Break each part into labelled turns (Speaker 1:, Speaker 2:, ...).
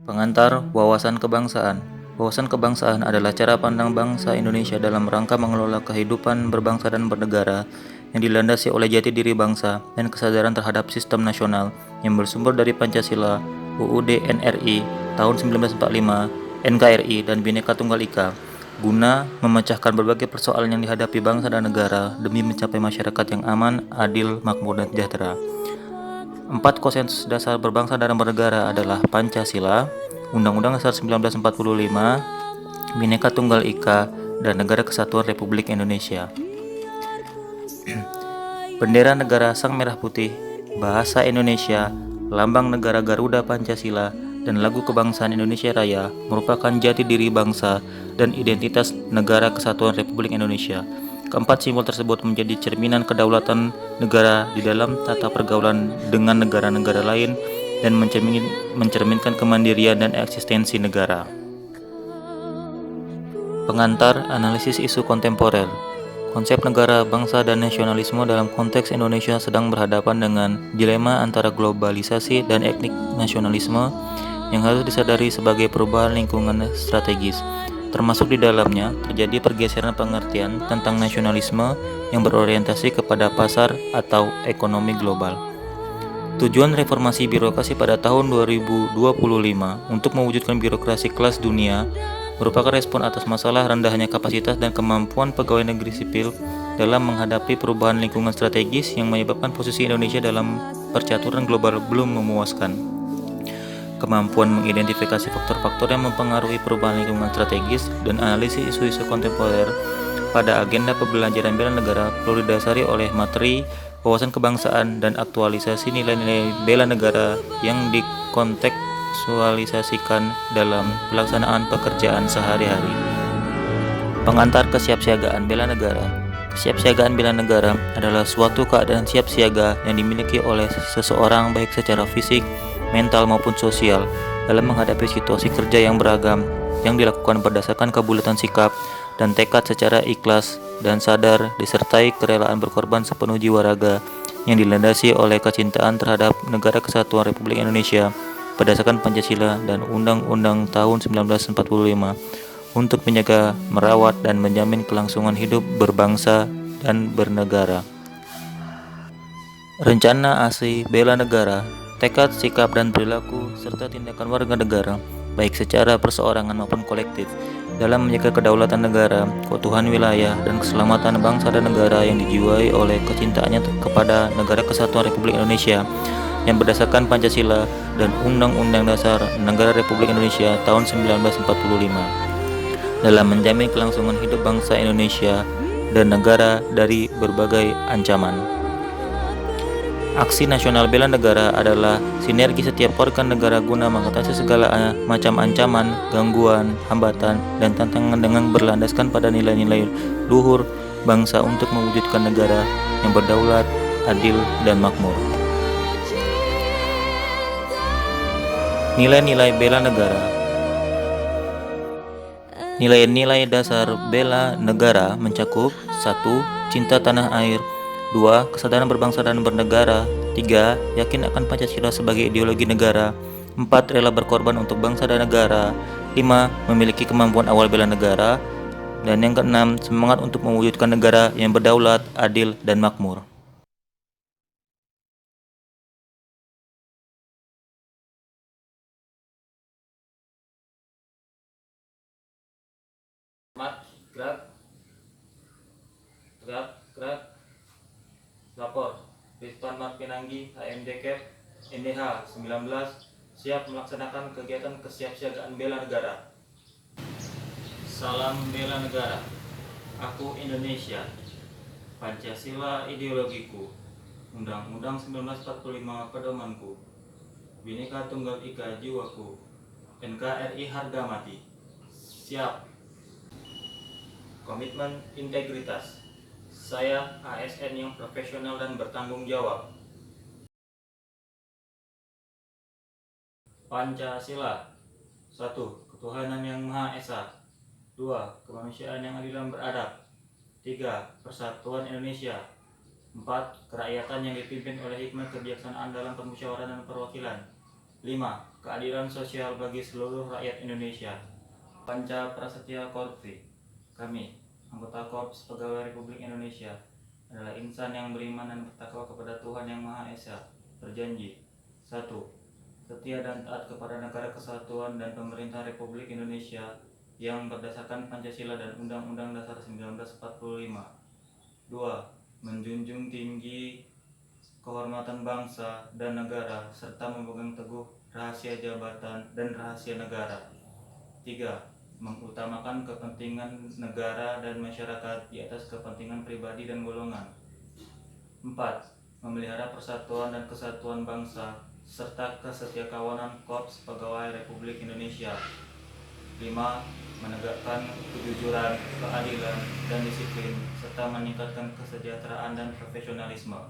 Speaker 1: Pengantar wawasan kebangsaan. Wawasan kebangsaan adalah cara pandang bangsa Indonesia dalam rangka mengelola kehidupan berbangsa dan bernegara yang dilandasi oleh jati diri bangsa dan kesadaran terhadap sistem nasional yang bersumber dari Pancasila, UUD NRI tahun 1945, NKRI, dan Bhinneka Tunggal Ika, guna memecahkan berbagai persoalan yang dihadapi bangsa dan negara demi mencapai masyarakat yang aman, adil, makmur, dan sejahtera. 4 konsensus dasar berbangsa dan bernegara adalah Pancasila, Undang-Undang Dasar 1945, Bhinneka Tunggal Ika, dan Negara Kesatuan Republik Indonesia. Bendera negara Sang Merah Putih, Bahasa Indonesia, Lambang Negara Garuda Pancasila, dan lagu kebangsaan Indonesia Raya merupakan jati diri bangsa dan identitas Negara Kesatuan Republik Indonesia. Keempat simbol tersebut menjadi cerminan kedaulatan negara di dalam tata pergaulan dengan negara-negara lain dan mencerminkan kemandirian dan eksistensi negara. Pengantar analisis isu kontemporer. Konsep negara, bangsa, dan nasionalisme dalam konteks Indonesia sedang berhadapan dengan dilema antara globalisasi dan etnik nasionalisme yang harus disadari sebagai perubahan lingkungan strategis. Termasuk di dalamnya terjadi pergeseran pengertian tentang nasionalisme yang berorientasi kepada pasar atau ekonomi global. Tujuan reformasi birokrasi pada tahun 2025 untuk mewujudkan birokrasi kelas dunia merupakan respon atas masalah rendahnya kapasitas dan kemampuan pegawai negeri sipil dalam menghadapi perubahan lingkungan strategis yang menyebabkan posisi Indonesia dalam percaturan global belum memuaskan. Kemampuan mengidentifikasi faktor-faktor yang mempengaruhi perubahan lingkungan strategis dan analisis isu-isu kontemporer pada agenda pembelajaran bela negara perlu didasari oleh materi, wawasan kebangsaan, dan aktualisasi nilai-nilai bela negara yang dikontekstualisasikan dalam pelaksanaan pekerjaan sehari-hari. Pengantar kesiapsiagaan bela negara. Kesiapsiagaan bela negara adalah suatu keadaan siap siaga yang dimiliki oleh seseorang baik secara fisik, mental maupun sosial dalam menghadapi situasi kerja yang beragam yang dilakukan berdasarkan kebulatan sikap dan tekad secara ikhlas dan sadar disertai kerelaan berkorban sepenuh jiwa raga yang dilandasi oleh kecintaan terhadap Negara Kesatuan Republik Indonesia berdasarkan Pancasila dan Undang-Undang tahun 1945 untuk menjaga, merawat, dan menjamin kelangsungan hidup berbangsa dan bernegara. Rencana ASI Bela Negara, tekad, sikap, dan perilaku, serta tindakan warga negara, baik secara perseorangan maupun kolektif, dalam menjaga kedaulatan negara, keutuhan wilayah, dan keselamatan bangsa dan negara yang dijiwai oleh kecintaannya kepada Negara Kesatuan Republik Indonesia yang berdasarkan Pancasila dan Undang-Undang Dasar Negara Republik Indonesia tahun 1945, dalam menjamin kelangsungan hidup bangsa Indonesia dan negara dari berbagai ancaman. Aksi Nasional Bela Negara adalah sinergi setiap organ negara guna mengatasi segala macam ancaman, gangguan, hambatan, dan tantangan dengan berlandaskan pada nilai-nilai luhur bangsa untuk mewujudkan negara yang berdaulat, adil, dan makmur. Nilai-nilai bela negara. Nilai-nilai dasar bela negara mencakup 1. Cinta tanah air, 2. Kesadaran berbangsa dan bernegara, 3. Yakin akan Pancasila sebagai ideologi negara, 4. Rela berkorban untuk bangsa dan negara, 5. Memiliki kemampuan awal bela negara, dan yang keenam, semangat untuk mewujudkan negara yang berdaulat, adil, dan makmur. Gerak, gerak, gerak. Lapor, Rizwan Marpinanggi, HMD Cap, NDH 19, siap melaksanakan kegiatan kesiapsiagaan bela negara. Salam bela negara. Aku Indonesia. Pancasila ideologiku. Undang-Undang 1945 pedomanku. Bhinneka Tunggal Ika jiwaku. NKRI harga mati. Siap. Komitmen integritas. Saya ASN yang profesional dan bertanggung jawab. Pancasila. 1. Ketuhanan yang Maha Esa. 2. Kemanusiaan yang adil dan beradab. 3. Persatuan Indonesia. 4. Kerakyatan yang dipimpin oleh hikmat kebijaksanaan dalam permusyawaratan dan perwakilan. 5. Keadilan sosial bagi seluruh rakyat Indonesia. Panca Prasetya Korpri. Kami, anggota Korps Pegawai Republik Indonesia, adalah insan yang beriman dan bertakwa kepada Tuhan Yang Maha Esa. Berjanji: 1. Setia dan taat kepada Negara Kesatuan dan Pemerintah Republik Indonesia yang berdasarkan Pancasila dan Undang-Undang Dasar 1945. 2. Menjunjung tinggi kehormatan bangsa dan negara serta memegang teguh rahasia jabatan dan rahasia negara. 3. Mengutamakan kepentingan negara dan masyarakat di atas kepentingan pribadi dan golongan. 4. Memelihara persatuan dan kesatuan bangsa serta kesetiakawanan Korps Pegawai Republik Indonesia. 5. Menegakkan kejujuran, keadilan, dan disiplin serta meningkatkan kesejahteraan dan profesionalisme.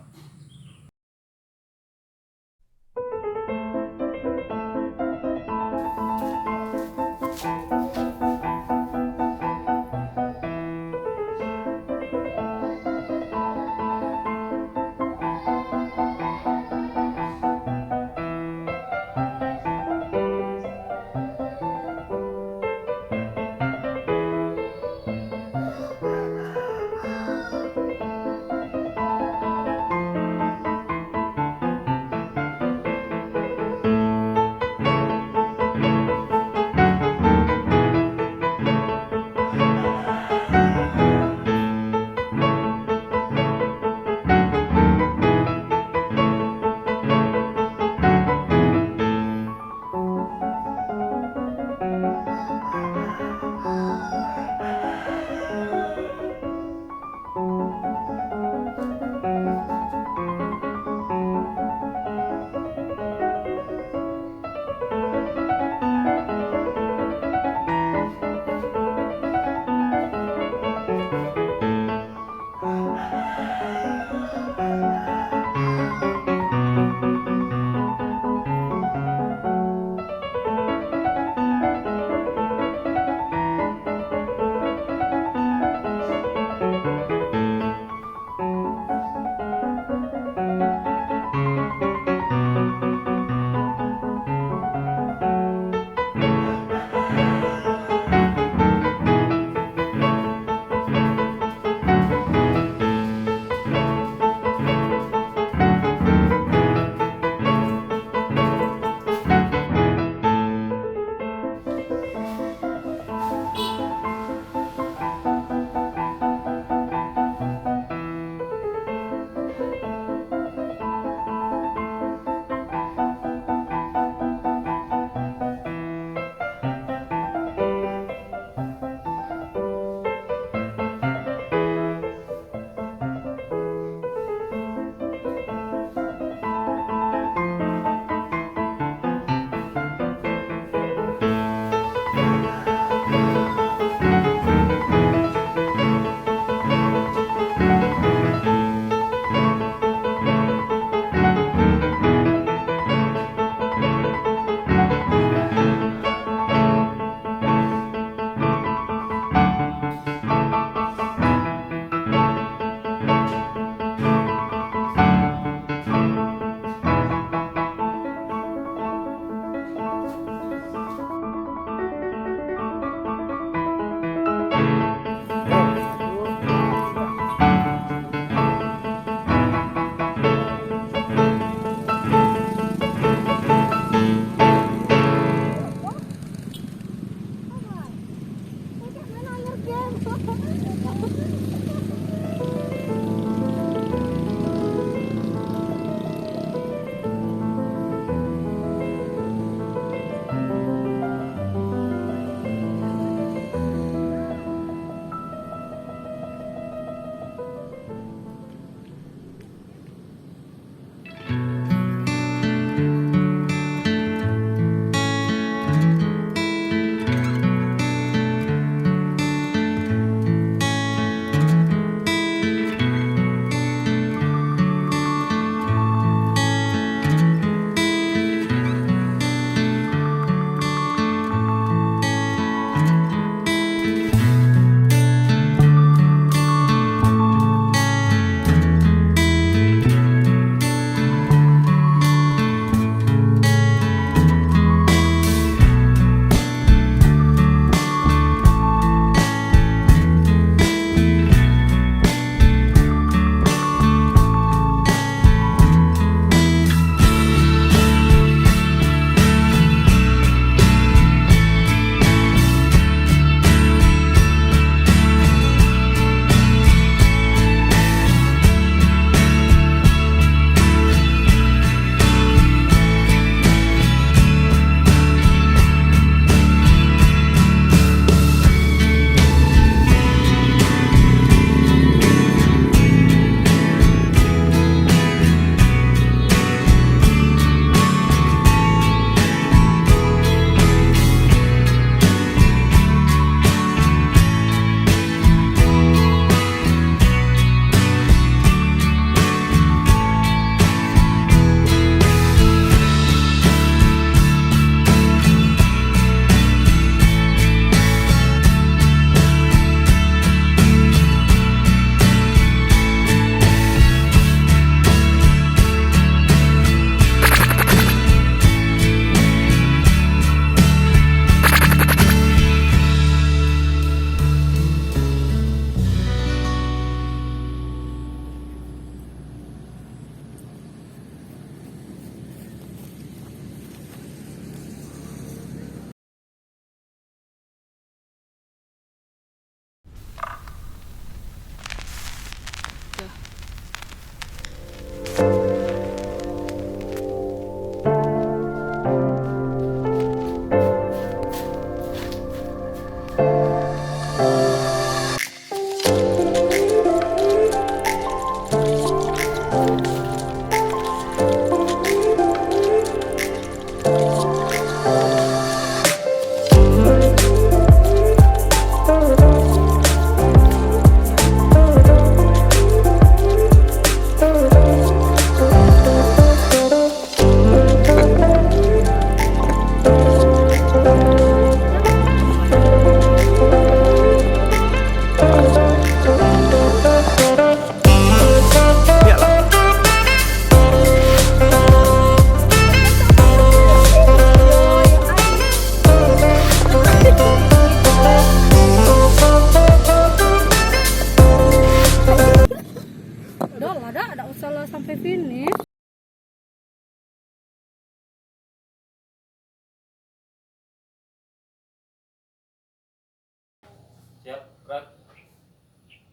Speaker 1: Siap, gerak.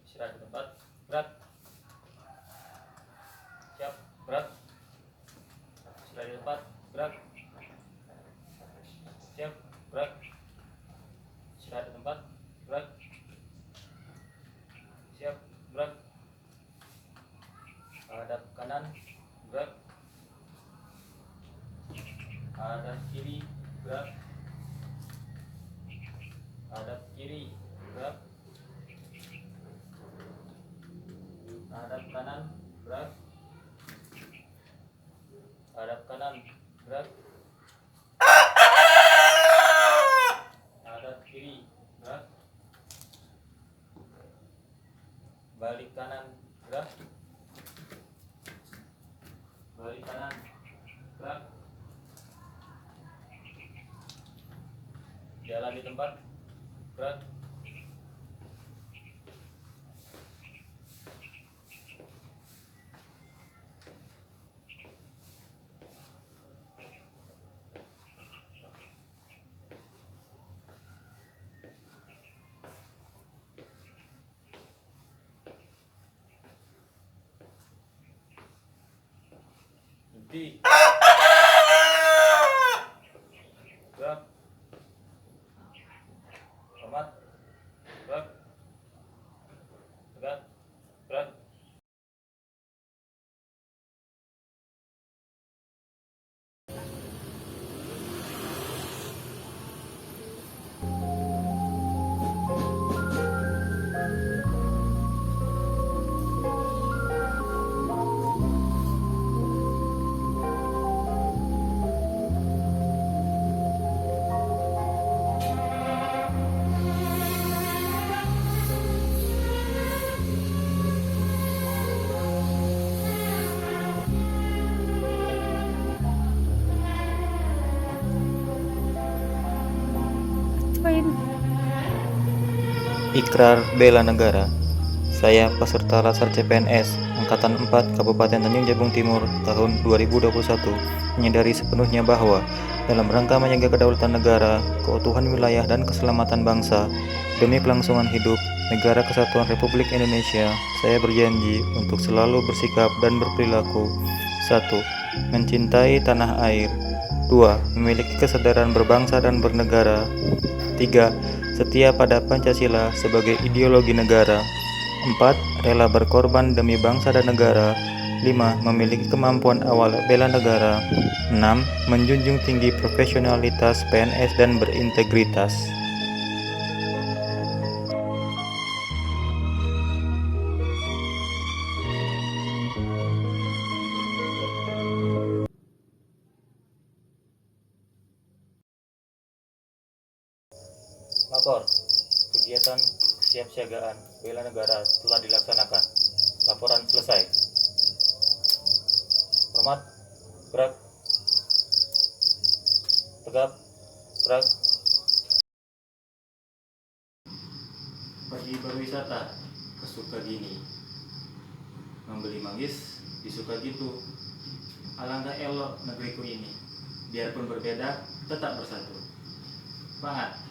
Speaker 1: Istirahat di tempat, gerak. Siap, gerak. Istirahat di tempat, gerak. Siap, gerak. Istirahat di tempat, gerak. Siap, gerak. Hadap kanan, gerak. Hadap kiri, gerak. Hadap kiri, gerak. Hadap kanan, gerak. Hadap kanan, gerak. Hadap kiri, gerak. Balik kanan, gerak. Balik kanan, gerak. Jalan di tempat, gerak. Berhenti. Gerak. Hormat. Gerak. Tegak. Gerak. Ikrar Bela Negara. Saya peserta Latsar CPNS Angkatan 4 Kabupaten Tanjung Jabung Timur tahun 2021 menyadari sepenuhnya bahwa dalam rangka menjaga kedaulatan negara, keutuhan wilayah dan keselamatan bangsa demi kelangsungan hidup Negara Kesatuan Republik Indonesia, saya berjanji untuk selalu bersikap dan berperilaku 1. Mencintai tanah air. 2. Memiliki kesadaran berbangsa dan bernegara. 3. Setia pada Pancasila sebagai ideologi negara. 4. Rela berkorban demi bangsa dan negara. 5. Memiliki kemampuan awal bela negara. 6. Menjunjung tinggi profesionalitas PNS dan berintegritas. Lapor. Kegiatan kesiapsiagaan bela negara telah dilaksanakan. Laporan selesai. Hormat. Gerak. Tegap. Gerak. Pergi berwisata ke Sukagini. Membeli manggis di Sukagitu. Alangkah elok negeriku ini. Biarpun berbeda, tetap bersatu. Semangat.